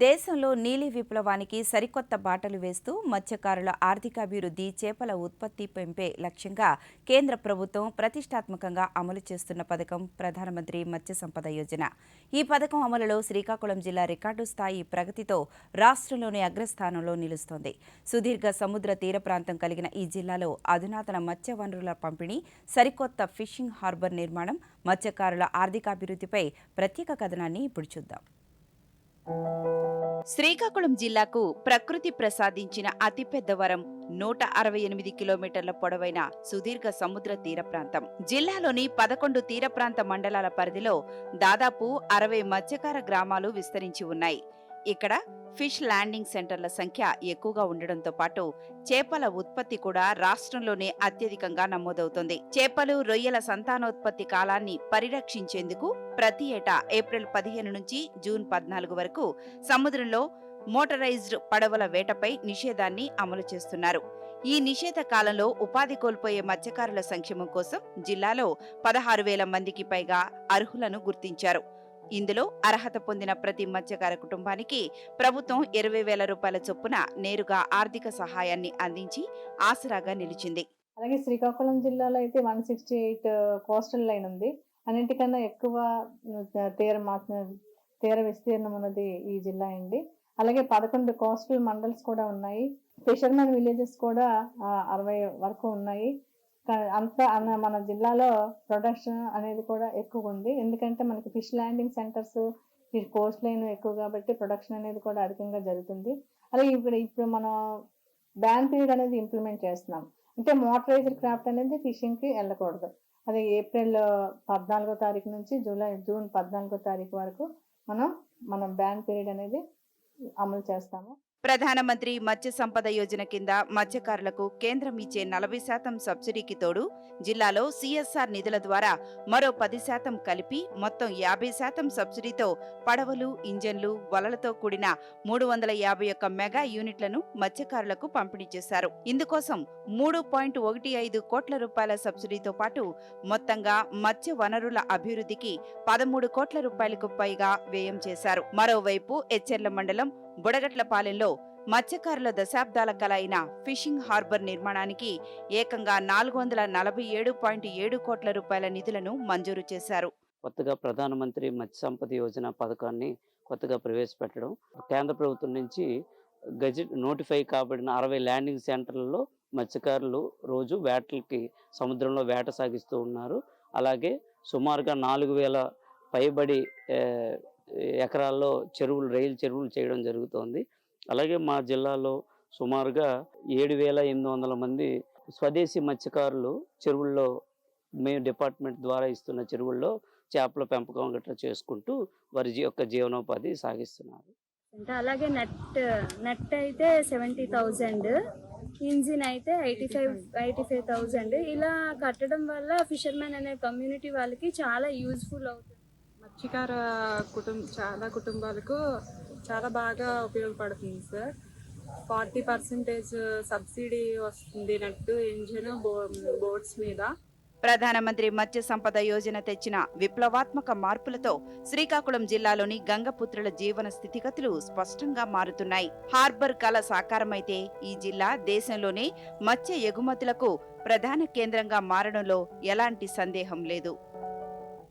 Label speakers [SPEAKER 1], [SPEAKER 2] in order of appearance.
[SPEAKER 1] దేశంలో నీలి విప్లవానికి సరికొత్త బాటలు వేస్తూ మత్స్యకారుల ఆర్థికాభివృద్ధి, చేపల ఉత్పత్తి పెంపే లక్ష్యంగా కేంద్ర ప్రభుత్వం ప్రతిష్టాత్మకంగా అమలు చేస్తున్న పథకం ప్రధానమంత్రి మత్స్య సంపద యోజన. ఈ పథకం అమలులో శ్రీకాకుళం జిల్లా రికార్డు స్థాయి ప్రగతితో రాష్ట్రంలోని అగ్రస్థానంలో నిలుస్తోంది. సుదీర్ఘ సముద్ర తీర ప్రాంతం కలిగిన ఈ జిల్లాలో అధునాతన మత్స్య వనరుల పంపిణీ, సరికొత్త ఫిషింగ్ హార్బర్ నిర్మాణం మత్స్యకారుల ఆర్థికాభివృద్ధిపై ప్రత్యేక కథనాన్ని ఇప్పుడు చూద్దాం. శ్రీకాకుళం జిల్లాకు ప్రకృతి ప్రసాదించిన అతిపెద్ద వరం 168 కిలోమీటర్ల పొడవైన సుదీర్ఘ సముద్ర తీర ప్రాంతం. జిల్లాలోని 11 తీర ప్రాంత మండలాల పరిధిలో దాదాపు 60 మత్స్యకార గ్రామాలు విస్తరించి ఉన్నాయి. ఇక్కడ ఫిష్ ల్యాండింగ్ సెంటర్ల సంఖ్య ఎక్కువగా ఉండడంతో పాటు చేపల ఉత్పత్తి కూడా రాష్ట్రంలోనే అత్యధికంగా నమోదవుతోంది. చేపలు, రొయ్యల సంతానోత్పత్తి కాలాన్ని పరిరక్షించేందుకు ప్రతి ఏటా ఏప్రిల్ 15 నుంచి జూన్ 14 వరకు సముద్రంలో మోటరైజ్డ్ పడవల వేటపై నిషేధాన్ని అమలు చేస్తున్నారు. ఈ నిషేధ కాలంలో ఉపాధి కోల్పోయే మత్స్యకారుల సంక్షేమం కోసం జిల్లాలో 16,000 మందికి పైగా అర్హులను గుర్తించారు. ఇందులో అర్హత పొందిన ప్రతి మత్స్యకార కుటుంబానికి ప్రభుత్వం 20,000 రూపాయల చొప్పున నేరుగా ఆర్థిక సహాయాన్ని అందించి ఆసరాగా నిలిచింది.
[SPEAKER 2] అలాగే శ్రీకాకుళం జిల్లాలో అయితే 168 కోస్టల్ లైన్ ఉంది. అన్నింటికన్నా ఎక్కువ తీర విస్తీర్ణం ఉన్నది ఈ జిల్లా అండి. అలాగే 11 కోస్టల్ మండల్స్ కూడా ఉన్నాయి. ఫిషర్మెన్ విలేజెస్ కూడా 60 వరకు ఉన్నాయి. మన జిల్లాలో ప్రొడక్షన్ అనేది కూడా ఎక్కువ ఉంది. ఎందుకంటే మనకి fish landing centres, Coast line ఎక్కువ కాబట్టి ప్రొడక్షన్ అనేది కూడా అధికంగా జరుగుతుంది. అలాగే ఇప్పుడు మనం బ్యాన్ పీరియడ్ అనేది ఇంప్లిమెంట్ చేస్తున్నాం. అంటే మోటరైజ్డ్ క్రాఫ్ట్ అనేది ఫిషింగ్కి వెళ్ళకూడదు. అది ఏప్రిల్ 14వ తారీఖు నుంచి జూన్ 14వ తారీఖు వరకు మనం బ్యాన్ పీరియడ్ అనేది అమలు చేస్తాము.
[SPEAKER 1] ప్రధానమంత్రి మత్స్య సంపద యోజన కింద మత్స్యకారులకు కేంద్రం ఇచ్చే 40% సబ్సిడీకి తోడు జిల్లాలో సిఎస్ఆర్ నిధుల ద్వారా మరో 10% కలిపి మొత్తం 50% సబ్సిడీతో పడవలు, ఇంజన్లు, వలలతో కూడిన 351 మెగా యూనిట్లను మత్స్యకారులకు పంపిణీ చేశారు. ఇందుకోసం 3.15 కోట్ల రూపాయల సబ్సిడీతో పాటు మొత్తంగా మత్స్య వనరుల అభివృద్ధికి 13 కోట్ల రూపాయలకు పైగా వ్యయం చేశారు. మరోవైపు ఎచ్చెర్ల మండలం బుడగట్లపాలెంలో మత్స్యకారుల దశాబ్దాల కల అయిన ఫిషింగ్ హార్బర్ నిర్మాణానికి ఏకంగా 447.7 కోట్ల రూపాయల నిధులను మంజూరు చేశారు.
[SPEAKER 3] కొత్తగా ప్రధానమంత్రి మత్స్య సంపద యోజన పథకాన్ని కొత్తగా ప్రవేశపెట్టడం, కేంద్ర ప్రభుత్వం నుంచి గజెట్ నోటిఫై కాబడిన 60 ల్యాండింగ్ సెంటర్లలో మత్స్యకారులు రోజు వేటలకి సముద్రంలో వేట సాగిస్తూ ఉన్నారు. అలాగే సుమారుగా 4,000 పైబడి ఎకరాల్లో రైలు చెరువులు చేయడం జరుగుతోంది. అలాగే మా జిల్లాలో సుమారుగా 7,800 మంది స్వదేశీ మత్స్యకారులు చెరువుల్లో, మేము డిపార్ట్మెంట్ ద్వారా ఇస్తున్న చెరువుల్లో చేపల పెంపకం గట్రా చేసుకుంటూ వారి యొక్క జీవనోపాధి సాగిస్తున్నారు.
[SPEAKER 4] అలాగే నెట్ అయితే 70,000, ఇంజిన్ అయితే 85,000 ఇలా కట్టడం వల్ల ఫిషర్మెన్ అనే కమ్యూనిటీ వాళ్ళకి చాలా యూజ్ఫుల్ అవుతుంది.
[SPEAKER 5] మత్స్యకార చాలా కుటుంబాలకు చాలా బాగా ఉపయోగపడుతుంది సార్. 40% సబ్సిడీ వస్తుంది నెట్, ఇంజిన్, బోట్స్ మీద.
[SPEAKER 1] ప్రధానమంత్రి మత్స్య సంపద యోజన తెచ్చిన విప్లవాత్మక మార్పులతో శ్రీకాకుళం జిల్లాలోని గంగపుత్రుల జీవన స్థితిగతులు స్పష్టంగా మారుతున్నాయి. హార్బర్ కళ సాకారమైతే ఈ జిల్లా దేశంలోనే మత్స్య ఎగుమతులకు ప్రధాన కేంద్రంగా మారడంలో ఎలాంటి సందేహం లేదు.